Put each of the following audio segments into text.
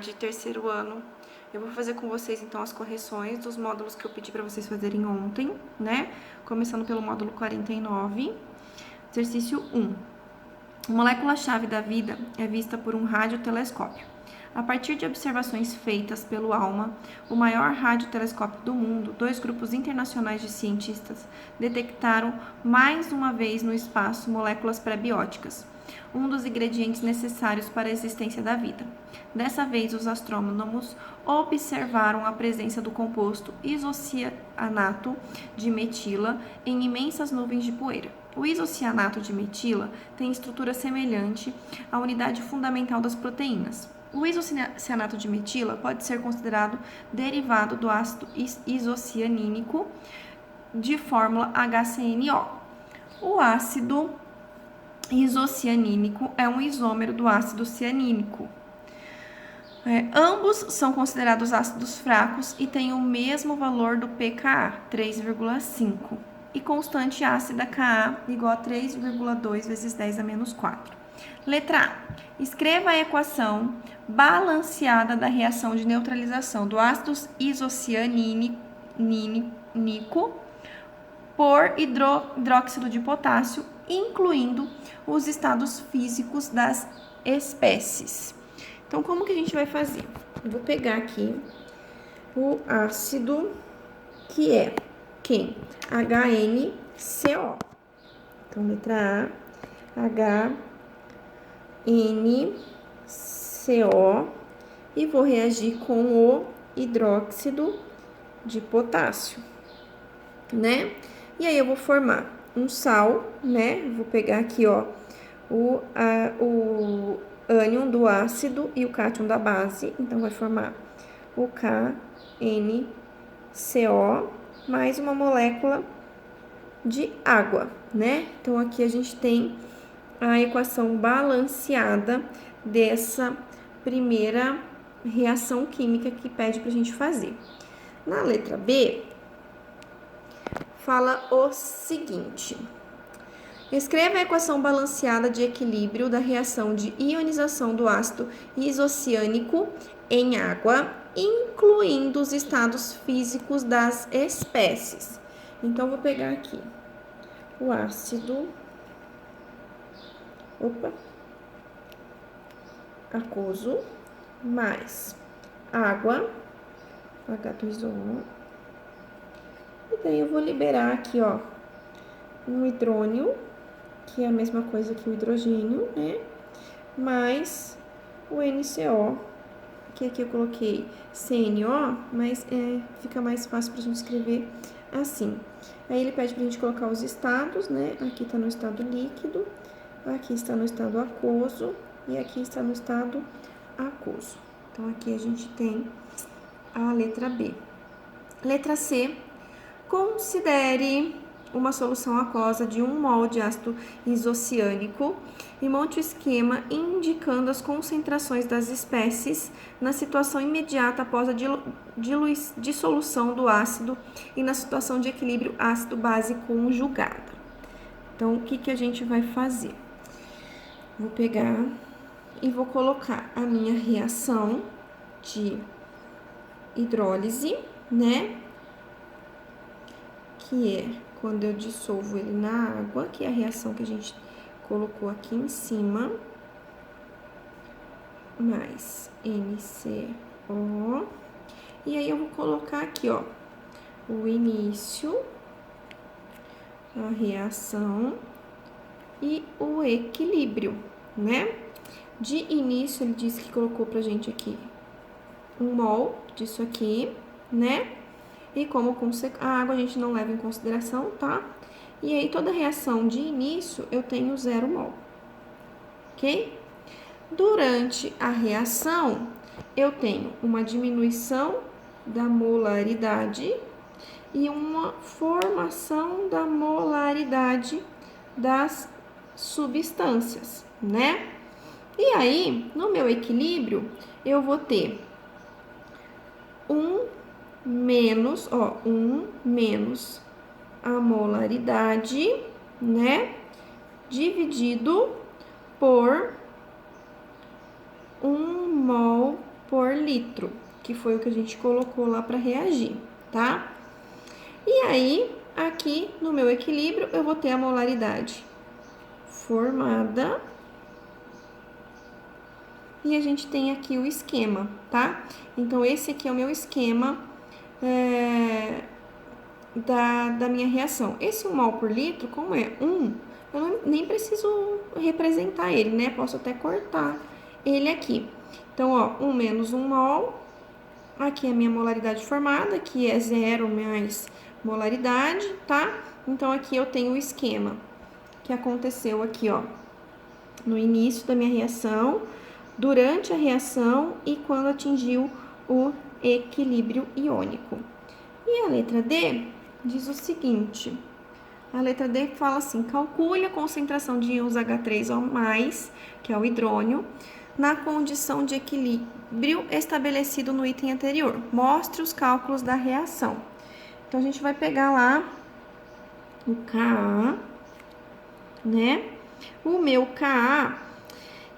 tarde, terceiro ano. Eu vou fazer com vocês, então, as correções dos módulos que eu pedi para vocês fazerem ontem, né? Começando pelo módulo 49. Exercício 1. A molécula-chave da vida é vista por um radiotelescópio. A partir de observações feitas pelo ALMA, o maior radiotelescópio do mundo, dois grupos internacionais de cientistas detectaram mais uma vez no espaço moléculas pré-bióticas, um dos ingredientes necessários para a existência da vida. Dessa vez, os astrônomos observaram a presença do composto isocianato de metila em imensas nuvens de poeira. O isocianato de metila tem estrutura semelhante à unidade fundamental das proteínas. O isocianato de metila pode ser considerado derivado do ácido isocianínico de fórmula HCNO. O ácido isocianínico é um isômero do ácido cianínico. Ambos são considerados ácidos fracos e têm o mesmo valor do pKa, 3,5, e constante ácida Ka igual a 3,2 vezes 10 a menos 4. Letra A. Escreva a equação balanceada da reação de neutralização do ácido isocianínico por hidróxido de potássio, incluindo os estados físicos das espécies. Então, como que a gente vai fazer? Eu vou pegar aqui o ácido, que é quem? HNCO. Então, letra A, HNCO, e vou reagir com o hidróxido de potássio, né? E aí eu vou formar um sal, né? Vou pegar aqui, ó, o ânion do ácido e o cátion da base, então vai formar o KNCO mais uma molécula de água, né? Então aqui a gente tem a equação balanceada dessa primeira reação química que pede pra gente fazer. Na letra B, fala o seguinte: escreva a equação balanceada de equilíbrio da reação de ionização do ácido isociânico em água, incluindo os estados físicos das espécies. Então, vou pegar aqui o ácido aquoso mais água, H2O. E daí eu vou liberar aqui, ó, um hidrônio, que é a mesma coisa que o hidrogênio, né? Mais o NCO, que aqui eu coloquei CNO, mas fica mais fácil pra gente escrever assim. Aí ele pede pra gente colocar os estados, né? Aqui tá no estado líquido, aqui está no estado aquoso e aqui está no estado aquoso. Então, aqui a gente tem a letra B. Letra C. Considere uma solução aquosa de 1 mol de ácido isociânico e monte o esquema indicando as concentrações das espécies na situação imediata após a dissolução do ácido e na situação de equilíbrio ácido-base conjugada. Então, o que a gente vai fazer? Vou pegar e vou colocar a minha reação de hidrólise, né? Que é quando eu dissolvo ele na água, que é a reação que a gente colocou aqui em cima, mais NCO. E aí eu vou colocar aqui, ó, o início, a reação e o equilíbrio, né? De início, ele disse que colocou pra gente aqui 1 mol disso aqui, né? E como a água a gente não leva em consideração, tá? E aí, toda reação de início, eu tenho 0 mol, ok? Durante a reação, eu tenho uma diminuição da molaridade e uma formação da molaridade das substâncias, né? E aí, no meu equilíbrio, eu vou ter 1 menos a molaridade, né? Dividido por 1 mol por litro, que foi o que a gente colocou lá para reagir, tá? E aí, aqui no meu equilíbrio, eu vou ter a molaridade formada. E a gente tem aqui o esquema, tá? Então, esse aqui é o meu esquema da minha reação. Esse 1 mol por litro, como é 1, eu nem preciso representar ele, né? Posso até cortar ele aqui. Então, ó, 1 menos 1 mol. Aqui é a minha molaridade formada, que é 0 mais molaridade, tá? Então, aqui eu tenho o esquema que aconteceu aqui, ó, no início da minha reação, durante a reação e quando atingiu o equilíbrio iônico. E a letra D diz o seguinte, a letra D fala assim, calcule a concentração de íons H3O+, que é o hidrônio, na condição de equilíbrio estabelecido no item anterior. Mostre os cálculos da reação. Então, a gente vai pegar lá o Ka, né? O meu Ka,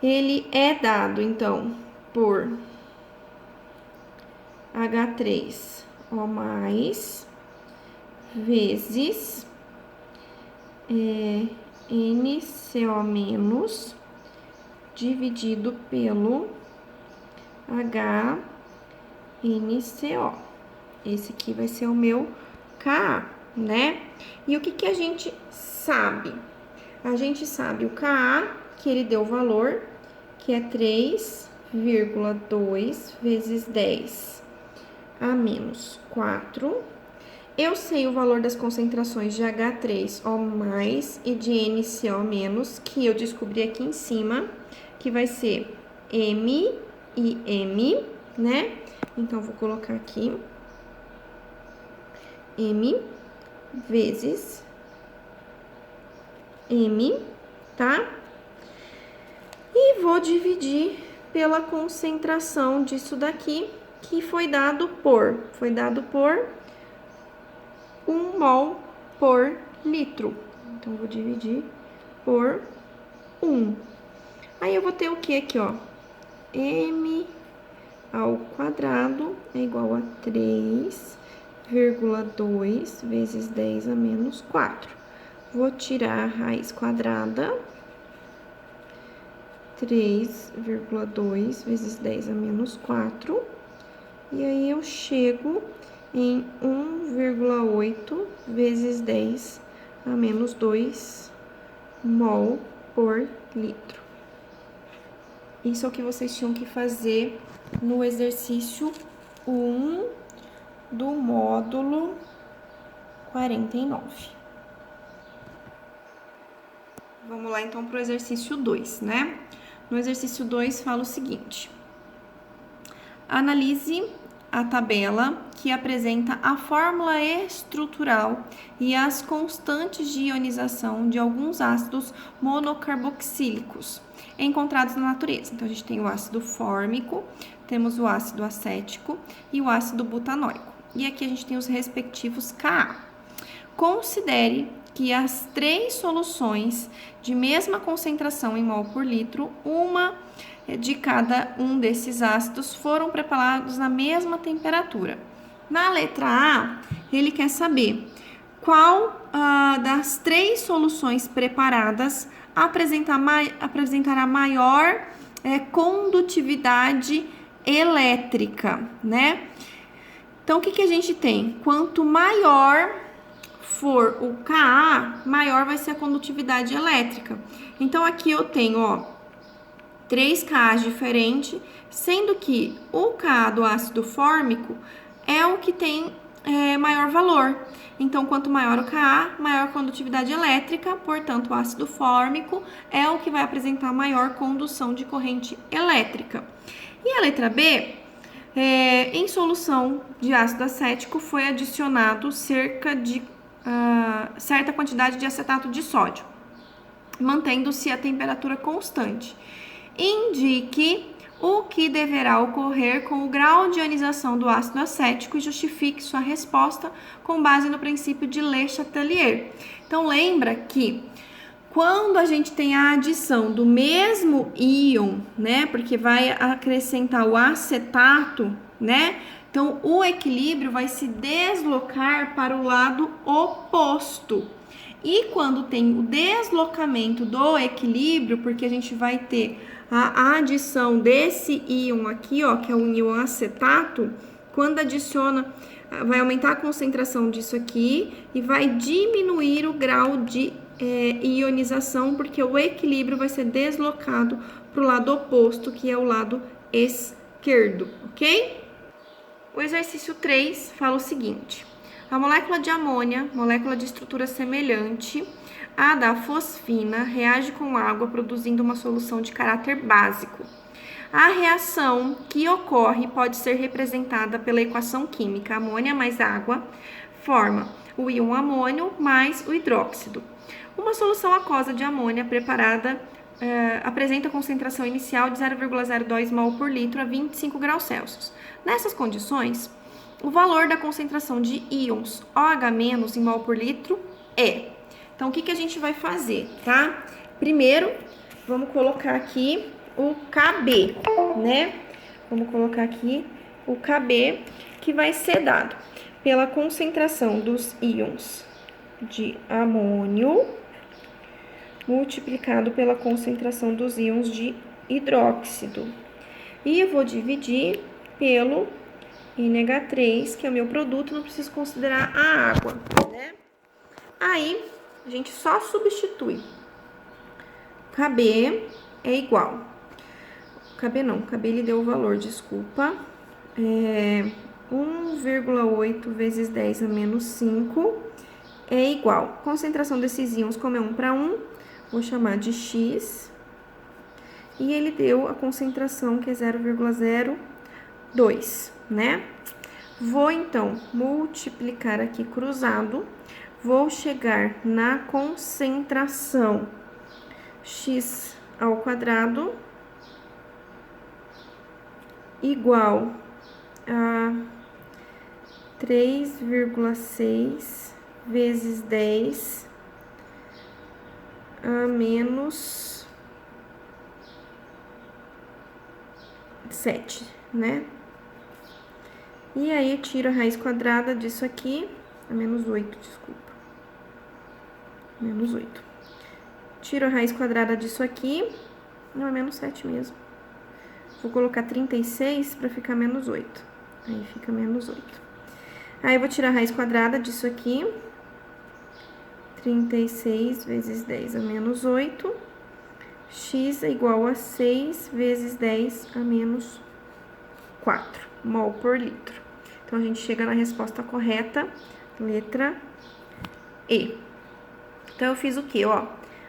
ele é dado, então, por H3O+, vezes NCO- dividido pelo HNCO. Esse aqui vai ser o meu Ka, né? E o que a gente sabe? A gente sabe o Ka, que ele deu o valor, que é 3,2 vezes 10 a menos 4. Eu sei o valor das concentrações de H3O+ e de NCO-, que eu descobri aqui em cima, que vai ser M e M, né? Então, vou colocar aqui M vezes M, tá? E vou dividir pela concentração disso daqui, que foi dado por 1 mol por litro. Então, vou dividir por 1. Aí, eu vou ter o que aqui, ó? M ao quadrado é igual a 3,2 vezes 10 a menos 4. Vou tirar a raiz quadrada. 3,2 vezes 10 a menos 4. E aí, eu chego em 1,8 vezes 10 a menos 2 mol por litro. Isso é o que vocês tinham que fazer no exercício 1 do módulo 49. Vamos lá, então, para o exercício 2, né? No exercício 2, fala o seguinte. Analise a tabela que apresenta a fórmula estrutural e as constantes de ionização de alguns ácidos monocarboxílicos encontrados na natureza. Então, a gente tem o ácido fórmico, temos o ácido acético e o ácido butanóico. E aqui a gente tem os respectivos Ka. Considere que as 3 soluções de mesma concentração em mol por litro, uma de cada um desses ácidos, foram preparados na mesma temperatura. Na letra A, ele quer saber qual das 3 soluções preparadas apresentará maior condutividade elétrica, né? Então, o que a gente tem? Quanto maior for o Ka, maior vai ser a condutividade elétrica. Então, aqui eu tenho, ó, 3 Kas diferentes, sendo que o Ka do ácido fórmico é o que tem maior valor. Então, quanto maior o Ka, maior condutividade elétrica, portanto, o ácido fórmico é o que vai apresentar maior condução de corrente elétrica. E a letra B, em solução de ácido acético, foi adicionado cerca de certa quantidade de acetato de sódio, mantendo-se a temperatura constante. Indique o que deverá ocorrer com o grau de ionização do ácido acético e justifique sua resposta com base no princípio de Le Chatelier. Então, lembra que Quando a gente tem a adição do mesmo íon, né? Porque vai acrescentar o acetato, né? Então, o equilíbrio vai se deslocar para o lado oposto. E quando tem o deslocamento do equilíbrio, porque a gente vai ter a adição desse íon aqui, ó, que é o íon acetato, quando adiciona, vai aumentar a concentração disso aqui e vai diminuir o grau de ionização, porque o equilíbrio vai ser deslocado para o lado oposto, que é o lado esquerdo, ok? O exercício 3 fala o seguinte: a molécula de amônia, molécula de estrutura semelhante à da fosfina, reage com água produzindo uma solução de caráter básico. A reação que ocorre pode ser representada pela equação química: amônia mais água forma o íon amônio mais o hidróxido. Uma solução aquosa de amônia preparada apresenta concentração inicial de 0,02 mol por litro a 25 graus Celsius. Nessas condições, o valor da concentração de íons OH- em mol por litro é. Então, o que a gente vai fazer, tá? Primeiro, vamos colocar aqui o KB, né? Vamos colocar aqui o KB, que vai ser dado pela concentração dos íons de amônio multiplicado pela concentração dos íons de hidróxido. E eu vou dividir pelo NH3, que é o meu produto, não preciso considerar a água, né? Aí, a gente só substitui. KB é igual. KB não, KB ele deu o valor, desculpa. 1,8 vezes 10 a menos 5 é igual. Concentração desses íons, como é 1 para 1, vou chamar de X. E ele deu a concentração, que é 0,02, né? Vou, então, multiplicar aqui cruzado. Vou chegar na concentração X ao quadrado igual a 3,6 vezes 10 a menos 7, né? E aí, eu tiro a raiz quadrada disso aqui, a menos 8, desculpa. Menos 8. Tiro a raiz quadrada disso aqui, não, é menos 7 mesmo. Vou colocar 36 para ficar menos 8. Aí, fica menos 8. Aí, eu vou tirar a raiz quadrada disso aqui. 36 vezes 10 a menos 8. X é igual a 6 vezes 10 a menos 4 mol por litro. Então, a gente chega na resposta correta, letra E. Então, eu fiz o quê? Ó,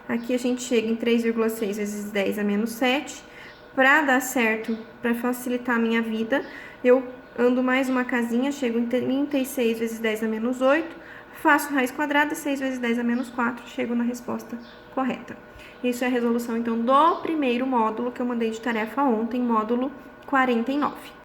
aqui a gente chega em 3,6 vezes 10 a menos 7. Para dar certo, para facilitar a minha vida, eu ando mais uma casinha, chego em 36 vezes 10 a menos 8, faço raiz quadrada, 6 vezes 10 a menos 4, chego na resposta correta. Isso é a resolução, então, do primeiro módulo que eu mandei de tarefa ontem, módulo 49.